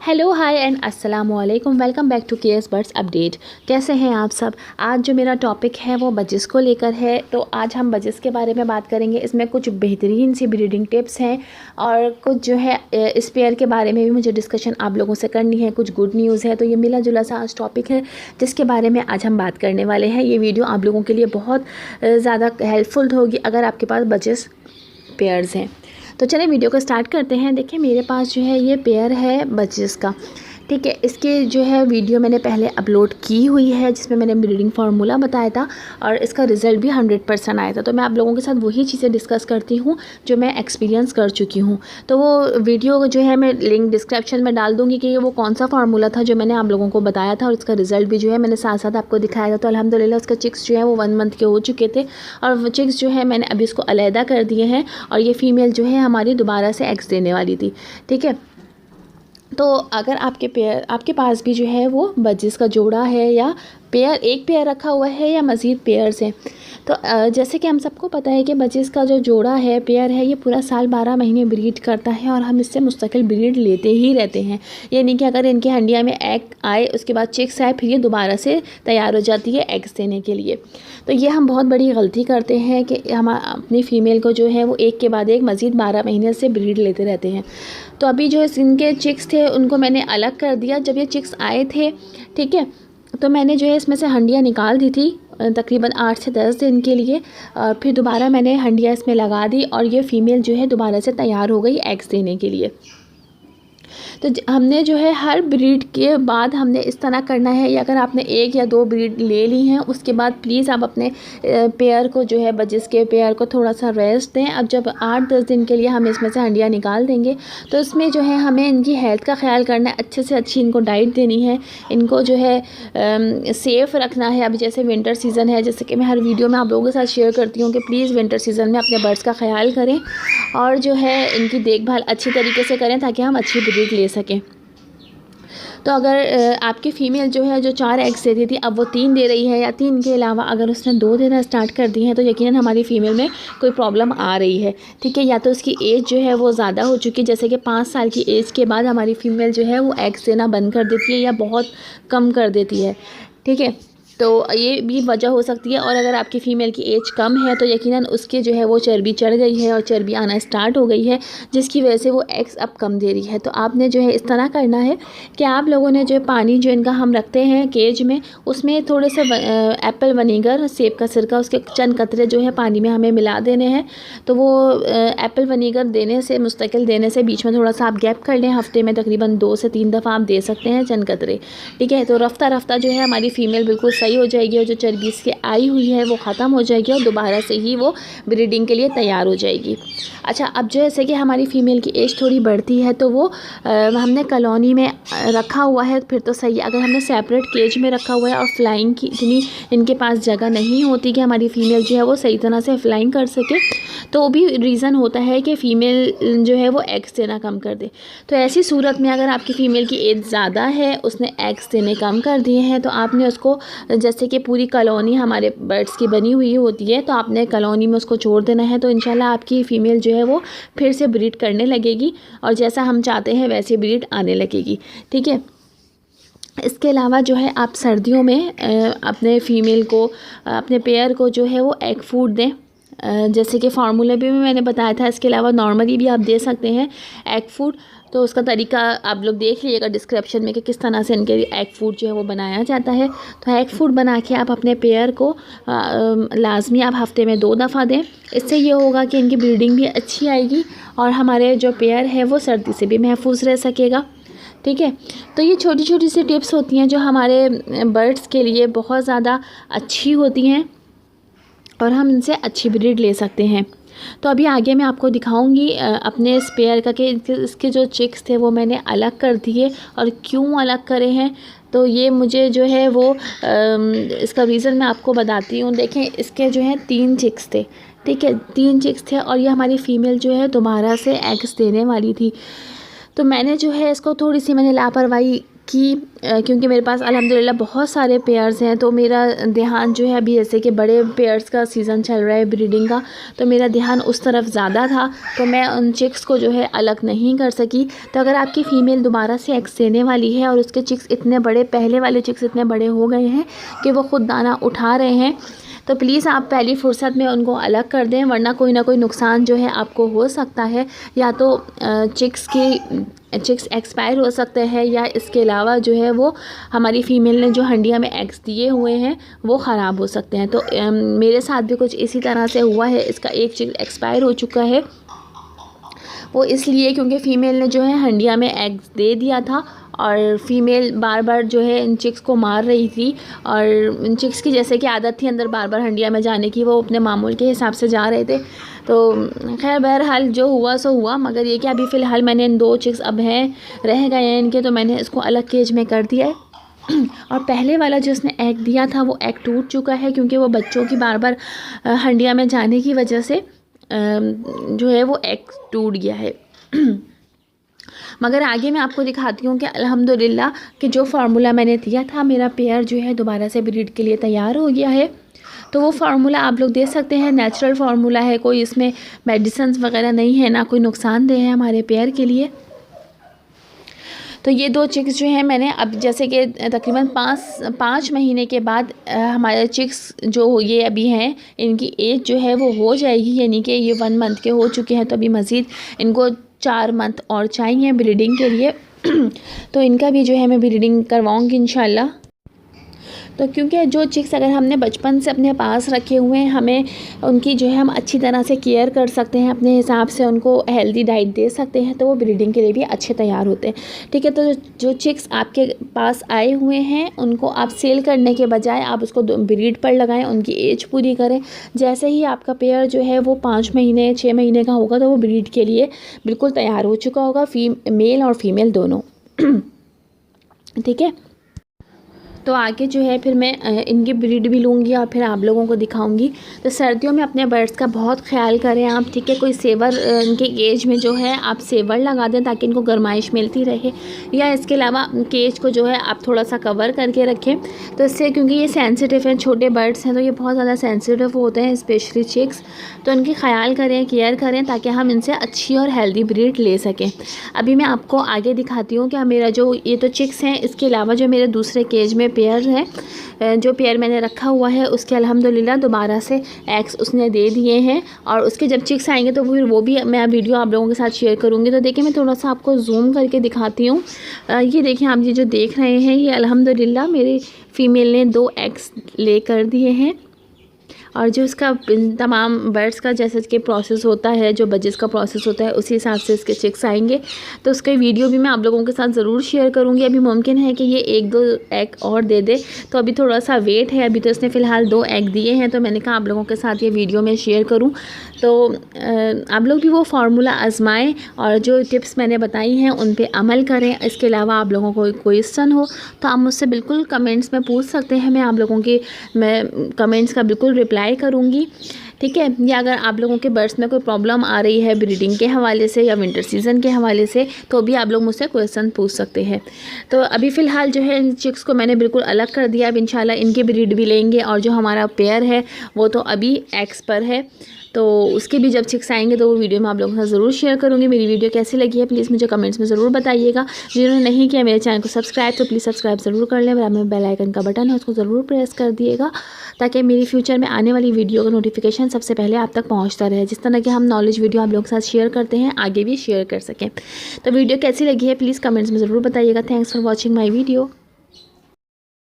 Hello hi and अस्सलाम वालेकुम। Welcome back to KS birds update. कैसे हैं आप सब। आज जो मेरा टॉपिक है वो बजिस को लेकर है। तो आज हम बजिस के बारे में बात करेंगे। इसमें कुछ बेहतरीन सी ब्रीडिंग टिप्स हैं और कुछ जो है इस पेयर के बारे में भी मुझे डिस्कशन आप लोगों से करनी है। कुछ गुड न्यूज़ है। तो ये मिला जुला सा आज टॉपिक है जिसके बारे में आज हम बात करने वाले हैं। ये वीडियो आप लोगों के लिए बहुत ज़्यादा हेल्पफुल होगी अगर आपके पास बजिस पेयर्स हैं। तो चलिए वीडियो को स्टार्ट करते हैं। देखिए मेरे पास जो है ये पेयर है बजिस का, ठीक है। इसके जो है वीडियो मैंने पहले अपलोड की हुई है जिसमें मैंने ब्रीडिंग फार्मूला बताया था और इसका रिज़ल्ट भी 100% आया था। तो मैं आप लोगों के साथ वही चीज़ें डिस्कस करती हूँ जो मैं एक्सपीरियंस कर चुकी हूँ। तो वो वीडियो जो है मैं लिंक डिस्क्रिप्शन में डाल दूँगी कि वो कौन सा फार्मूला था जो मैंने आप लोगों को बताया था और इसका रिज़ल्ट भी जो है मैंने साथ साथ आपको दिखाया था। तो अल्हम्दुलिल्लाह उसका चिक्स जो है वो 1 मंथ के हो चुके थे और वो चिक्स जो है मैंने अभी उसको अलहदा कर दिए हैं और ये फ़ीमेल जो है हमारी दोबारा से एग्स देने वाली थी, ठीक है। तो अगर आपके पास भी जो है वो बजिस का जोड़ा है या एक पेयर रखा हुआ है या मज़ीद पेयर्स हैं, तो जैसे कि हम सबको पता है कि बजिस का जो जोड़ा है पेयर है ये पूरा साल 12 महीने ब्रीड करता है और हम इससे मुस्तकिल ब्रीड लेते ही रहते हैं। यानी कि अगर इनकी हंडिया में एग आए उसके बाद चिक्स आए फिर ये दोबारा से तैयार हो जाती है एग्स देने के लिए। तो ये हम बहुत बड़ी गलती करते हैं कि हम अपनी फ़ीमेल को जो है वो एक के बाद एक मज़ीद 12 महीने से ब्रीड लेते रहते हैं। तो अभी जो इनके चिक्स थे उनको मैंने अलग कर दिया। जब ये चिक्स आए थे, ठीक है, तो मैंने जो है इसमें से हंडिया निकाल दी थी तकरीबन 8 से 10 दिन के लिए और फिर दोबारा मैंने हंडिया इसमें लगा दी और ये फ़ीमेल जो है दोबारा से तैयार हो गई एग्स देने के लिए। तो हमने जो है हर ब्रीड के बाद हमने इस तरह करना है। या अगर आपने 1 या 2 ब्रीड ले ली हैं उसके बाद प्लीज़ आप अपने पेयर को जो है बजिस के पेयर को थोड़ा सा रेस्ट दें। अब जब 8-10 दिन के लिए हम इसमें से हंडिया निकाल देंगे तो इसमें जो है हमें इनकी हेल्थ का ख्याल करना है। अच्छे से अच्छी इनको डाइट देनी है, इनको जो है सेफ़ रखना है। अभी जैसे विंटर सीज़न है, जैसे कि मैं हर वीडियो में आप लोगों के साथ शेयर करती हूँ कि प्लीज़ विंटर सीज़न में अपने बर्ड्स का ख्याल करें और जो है इनकी देखभाल अच्छी तरीके से करें ताकि हम अच्छी ब्रीड ले सकें। तो अगर आपकी फ़ीमेल जो है जो 4 एग्स देती थी अब वो 3 दे रही है या 3 के अलावा अगर उसने 2 देना स्टार्ट कर दी हैं तो यकीनन हमारी फ़ीमेल में कोई प्रॉब्लम आ रही है, ठीक है। या तो उसकी एज जो है वो ज़्यादा हो चुकी है, जैसे कि 5 साल की एज के बाद हमारी फ़ीमेल जो है वो एग्स देना बंद कर देती है या बहुत कम कर देती है, ठीक है। तो ये भी वजह हो सकती है। और अगर आपकी फ़ीमेल की एज कम है तो यकीनन उसके जो है वो चर्बी चढ़ गई है और चर्बी आना स्टार्ट हो गई है जिसकी वजह से वो एग्स अब कम दे रही है। तो आपने जो है इस तरह करना है कि आप लोगों ने जो पानी जो इनका हम रखते हैं केज में उसमें थोड़े से एप्पल वनीगर, सेब का सिरका, उसके चंद कतरे जो है पानी में हमें मिला देने हैं। तो वो एप्पल वनीगर देने से मुस्तकिल देने से बीच में थोड़ा सा आप गैप कर लें। हफ्ते में तकरीबन 2 से 3 दफ़ा आप दे सकते हैं चंद कतरे, ठीक है। तो रफ्ता रफ्ता जो है हमारी फ़ीमेल बिल्कुल सही हो जाएगी और जो चर्बी इसकी आई हुई है वो ख़त्म हो जाएगी और दोबारा से ही वो ब्रीडिंग के लिए तैयार हो जाएगी। अच्छा, अब जैसे कि हमारी फ़ीमेल की एज थोड़ी बढ़ती है तो वो हमने कॉलोनी में रखा हुआ है फिर तो सही है। अगर हमने सेपरेट केज में रखा हुआ है और फ्लाइंग की इतनी इनके पास जगह नहीं होती कि हमारी फ़ीमेल जो है वो सही तरह से फ्लाइंग कर सके तो वो भी रीज़न होता है कि फ़ीमेल जो है वो एग्स देना कम कर दे। तो ऐसी सूरत में अगर आपकी फ़ीमेल की एज ज़्यादा है, उसने एग्स देने कम कर दिए हैं, तो आपने उसको जैसे कि पूरी कॉलोनी हमारे बर्ड्स की बनी हुई होती है तो आपने कॉलोनी में उसको छोड़ देना है। तो इंशाल्लाह आपकी फ़ीमेल जो है वो फिर से ब्रीड करने लगेगी और जैसा हम चाहते हैं वैसे ब्रीड आने लगेगी, ठीक है। इसके अलावा जो है आप सर्दियों में अपने फ़ीमेल को, अपने पेयर को जो है वो एग फूड दें। जैसे कि फार्मूले भी मैंने बताया था। इसके अलावा नॉर्मली भी आप दे सकते हैं एग फूड। तो उसका तरीका आप लोग देख लीजिएगा डिस्क्रिप्शन में कि किस तरह से इनके एग फूड जो है वो बनाया जाता है। तो एग फूड बना के आप अपने पेयर को लाजमी आप हफ्ते में 2 दफ़ा दें। इससे ये होगा कि इनकी ब्रीडिंग भी अच्छी आएगी और हमारे जो पेयर है वो सर्दी से भी महफूज रह सकेगा, ठीक है। तो ये छोटी छोटी सी टिप्स होती हैं जो हमारे बर्ड्स के लिए बहुत ज़्यादा अच्छी होती हैं और हम इनसे अच्छी ब्रीड ले सकते हैं। तो अभी आगे मैं आपको दिखाऊंगी अपने स्पेयर का कि इसके जो चिक्स थे वो मैंने अलग कर दिए और क्यों अलग करे हैं। तो ये मुझे जो है वो इसका रीज़न मैं आपको बताती हूँ। देखें इसके जो है 3 चिक्स थे, ठीक है, 3 चिक्स थे और ये हमारी फ़ीमेल जो है दोबारा से एग्स देने वाली थी। तो मैंने जो है इसको थोड़ी सी मैंने लापरवाही कि क्योंकि मेरे पास अल्हम्दुलिल्लाह बहुत सारे पेयर्स हैं, तो मेरा ध्यान जो है अभी जैसे कि बड़े पेयर्स का सीज़न चल रहा है ब्रीडिंग का, तो मेरा ध्यान उस तरफ ज़्यादा था, तो मैं उन चिक्स को जो है अलग नहीं कर सकी। तो अगर आपकी फ़ीमेल दोबारा से एग्स देने वाली है और उसके चिक्स इतने बड़े, पहले वाले चिक्स इतने बड़े हो गए हैं कि वो ख़ुद दाना उठा रहे हैं, तो प्लीज़ आप पहली फ़ुर्सत में उनको अलग कर दें, वरना कोई ना कोई नुकसान जो है आपको हो सकता है। या तो चिक्स एक्सपायर हो सकते हैं, या इसके अलावा जो है वो हमारी फ़ीमेल ने जो हंडिया में एग्स दिए हुए हैं वो ख़राब हो सकते हैं। तो मेरे साथ भी कुछ इसी तरह से हुआ है। इसका एक चिक एक्सपायर हो चुका है, वो इसलिए क्योंकि फ़ीमेल ने जो है हंडिया में एग्स दे दिया था और फ़ीमेल बार बार जो है इन चिक्स को मार रही थी, और इन चिक्स की जैसे कि आदत थी अंदर बार बार हंडिया में जाने की, वो अपने मामूल के हिसाब से जा रहे थे। तो खैर बहरहाल जो हुआ सो हुआ, मगर ये कि अभी फ़िलहाल मैंने इन 2 चिक्स अब हैं, रह गए हैं इनके, तो मैंने इसको अलग केज में कर दिया है। और पहले वाला जो उसने एग दिया था वो एग टूट चुका है, क्योंकि वो बच्चों की बार बार हंडिया में जाने की वजह से जो है वो एग टूट गया है। मगर आगे मैं आपको दिखाती हूँ कि अल्हम्दुलिल्लाह कि जो फार्मूला मैंने दिया था, मेरा पेयर जो है दोबारा से ब्रीड के लिए तैयार हो गया है। तो वो फार्मूला आप लोग दे सकते हैं, नेचुरल फार्मूला है, कोई इसमें मेडिसिन वगैरह नहीं है, ना कोई नुकसानदेह है हमारे पेयर के लिए। तो ये 2 चिक्स जो हैं मैंने अब जैसे कि तकरीबन 5 महीने के बाद हमारे चिक्स जो ये अभी हैं, इनकी एज जो है वो हो जाएगी, यानी कि ये 1 मंथ के हो चुके हैं। तो अभी मज़ीद इनको 4 मंथ और चाहिए ब्रीडिंग के लिए। तो इनका भी जो है मैं ब्रीडिंग करवाऊँगी इंशाल्लाह। तो क्योंकि जो चिक्स अगर हमने बचपन से अपने पास रखे हुए हैं, हमें उनकी जो है हम अच्छी तरह से केयर कर सकते हैं, अपने हिसाब से उनको हेल्दी डाइट दे सकते हैं, तो वो ब्रीडिंग के लिए भी अच्छे तैयार होते हैं। ठीक है, तो जो चिक्स आपके पास आए हुए हैं उनको आप सेल करने के बजाय आप उसको ब्रीड पर लगाएं, उनकी एज पूरी करें। जैसे ही आपका पेयर जो है वो 5 महीने 6 महीने का होगा, तो वो ब्रीड के लिए बिल्कुल तैयार हो चुका होगा, मेल और फीमेल दोनों। ठीक है, तो आगे जो है फिर मैं इनकी ब्रीड भी लूँगी और फिर आप लोगों को दिखाऊंगी। तो सर्दियों में अपने बर्ड्स का बहुत ख्याल करें आप, ठीक है। कोई सेवर इनके केज में जो है आप सेवर लगा दें ताकि इनको गर्माइश मिलती रहे, या इसके अलावा केज को जो है आप थोड़ा सा कवर करके रखें। तो इससे क्योंकि ये सेंसिटिव हैं, छोटे बर्ड्स हैं, तो ये बहुत ज़्यादा सेंसिटिव होते हैं, स्पेशली चिक्स। तो इनकी ख्याल करें, केयर करें, ताकि हम इनसे अच्छी और हेल्दी ब्रीड ले सकें। अभी मैं आपको आगे दिखाती हूँ कि मेरा जो ये तो चिक्स हैं, इसके अलावा जो मेरे दूसरे केज में पेयर है, जो पेयर मैंने रखा हुआ है उसके अल्हम्दुलिल्लाह दोबारा से एग्स उसने दे दिए हैं। और उसके जब चिक्स आएंगे तो फिर वो भी मैं वीडियो आप लोगों के साथ शेयर करूँगी। तो देखिए मैं थोड़ा सा आपको जूम करके दिखाती हूँ। ये देखिए आप ये जो देख रहे हैं, ये अल्हम्दुलिल्लाह मेरी फ़ीमेल ने 2 एग्स ले कर दिए हैं। और जो इसका तमाम बर्ड्स का जैसे कि प्रोसेस होता है, जो बजेस का प्रोसेस होता है, उसी हिसाब से इसके चिक्स आएंगे। तो उसका वीडियो भी मैं आप लोगों के साथ ज़रूर शेयर करूँगी। अभी मुमकिन है कि ये 1-2 एग और दे दे, तो अभी थोड़ा सा वेट है। अभी तो इसने फ़िलहाल 2 एग दिए हैं, तो मैंने कहा आप लोगों के साथ ये वीडियो में शेयर करूँ। तो आप लोग भी वो फार्मूला आजमाएँ और जो टिप्स मैंने बताई हैं उन पर अमल करें। इसके अलावा आप लोगों को कोई क्वेश्चन हो तो आप मुझसे बिल्कुल कमेंट्स में पूछ सकते हैं, मैं आप लोगों के कमेंट्स का बिल्कुल रिप्लाई करूँगी, ठीक है। या अगर आप लोगों के बर्ड्स में कोई प्रॉब्लम आ रही है ब्रीडिंग के हवाले से या विंटर सीज़न के हवाले से, तो भी आप लोग मुझसे क्वेश्चन पूछ सकते हैं। तो अभी फ़िलहाल जो है इन चिक्स को मैंने बिल्कुल अलग कर दिया। अब इंशाल्लाह इनकी ब्रीड भी लेंगे, और जो हमारा पेयर है वो तो अभी एग्स पर है, तो उसके भी जब चिक्स आएंगे तो वो वीडियो मैं आप लोगों के साथ ज़रूर शेयर करूँगी। मेरी वीडियो कैसी लगी है प्लीज़ मुझे कमेंट्स में ज़रूर बताइएगा। जिन्होंने नहीं किया मेरे चैनल को सब्सक्राइब, तो प्लीज़ सब्सक्राइब ज़रूर कर लें। बराबर में बेल आइकन का बटन है, उसको ज़रूर प्रेस कर दिएगा, ताकि मेरी फ्यूचर में आने वाली वीडियो का नोटिफिकेशन सबसे पहले आप तक पहुँचता रहे। जिस तरह के हम नॉलेज वीडियो आप लोगों के साथ शेयर करते हैं, आगे भी शेयर कर सकें। तो वीडियो कैसी लगी है प्लीज़ कमेंट्स में ज़रूर बताइएगा। Thanks for watching my video.